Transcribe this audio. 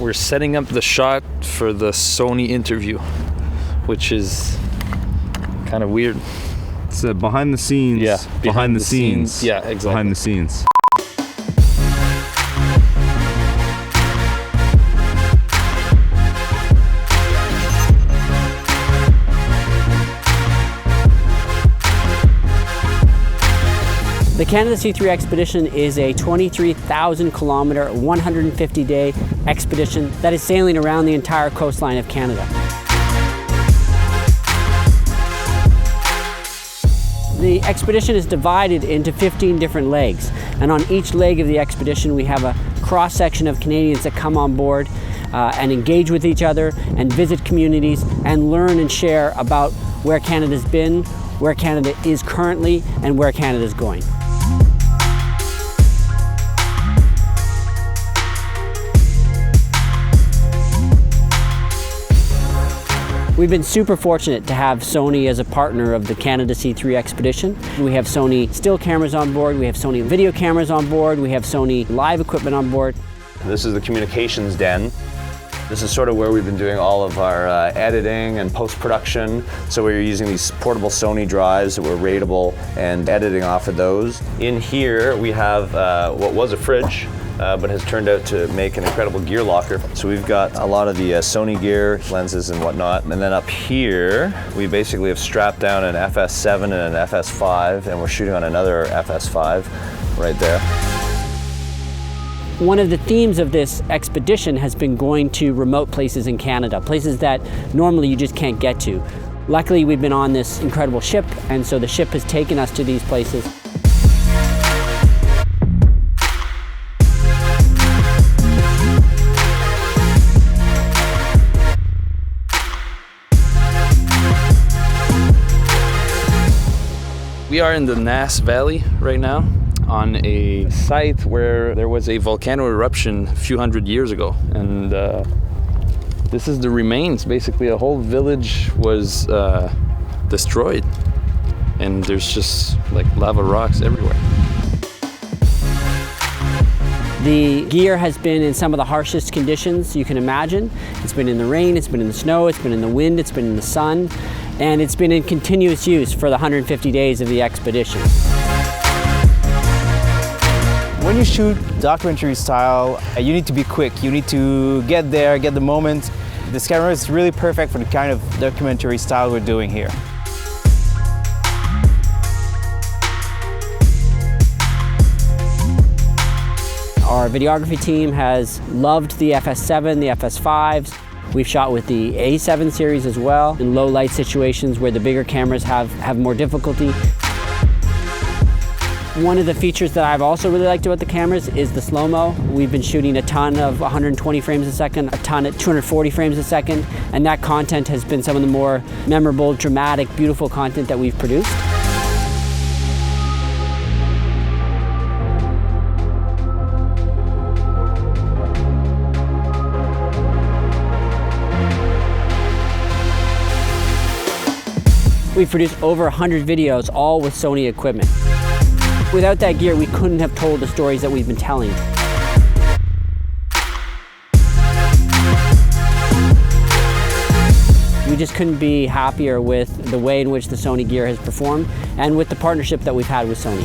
We're setting up the shot for the Sony interview, which is kind of weird. It's behind the scenes. Yeah, behind the scenes. Yeah, exactly. Behind the scenes. The Canada C3 expedition is a 23,000 kilometer, 150-day expedition that is sailing around the entire coastline of Canada. The expedition is divided into 15 different legs, and on each leg of the expedition we have a cross-section of Canadians that come on board and engage with each other and visit communities and learn and share about where Canada's been, where Canada is currently, and where Canada is going. We've been super fortunate to have Sony as a partner of the Canada C3 expedition. We have Sony still cameras on board, we have Sony video cameras on board, we have Sony live equipment on board. This is the communications den. This is sort of where we've been doing all of our editing and post-production. So we're using these portable Sony drives that were rateable and editing off of those. In here we have what was a fridge, but has turned out to make an incredible gear locker. So we've got a lot of the Sony gear, lenses and whatnot. And then up here, we basically have strapped down an FS7 and an FS5, and we're shooting on another FS5 right there. One of the themes of this expedition has been going to remote places in Canada, places that normally you just can't get to. Luckily, we've been on this incredible ship, and so the ship has taken us to these places. We are in the Nass Valley right now on a site where there was a volcano eruption a few hundred years ago. And this is the remains. Basically, a whole village was destroyed. And there's just like lava rocks everywhere. The gear has been in some of the harshest conditions you can imagine. It's been in the rain, it's been in the snow, it's been in the wind, it's been in the sun, and it's been in continuous use for the 150 days of the expedition. When you shoot documentary style, you need to be quick. You need to get there, get the moment. This camera is really perfect for the kind of documentary style we're doing here. Our videography team has loved the FS7, the FS5s. We've shot with the A7 series as well, in low light situations where the bigger cameras have more difficulty. One of the features that I've also really liked about the cameras is the slow-mo. We've been shooting a ton of 120 frames a second, a ton at 240 frames a second, and that content has been some of the more memorable, dramatic, beautiful content that we've produced. We've produced over 100 videos, all with Sony equipment. Without that gear, we couldn't have told the stories that we've been telling. We just couldn't be happier with the way in which the Sony gear has performed and with the partnership that we've had with Sony.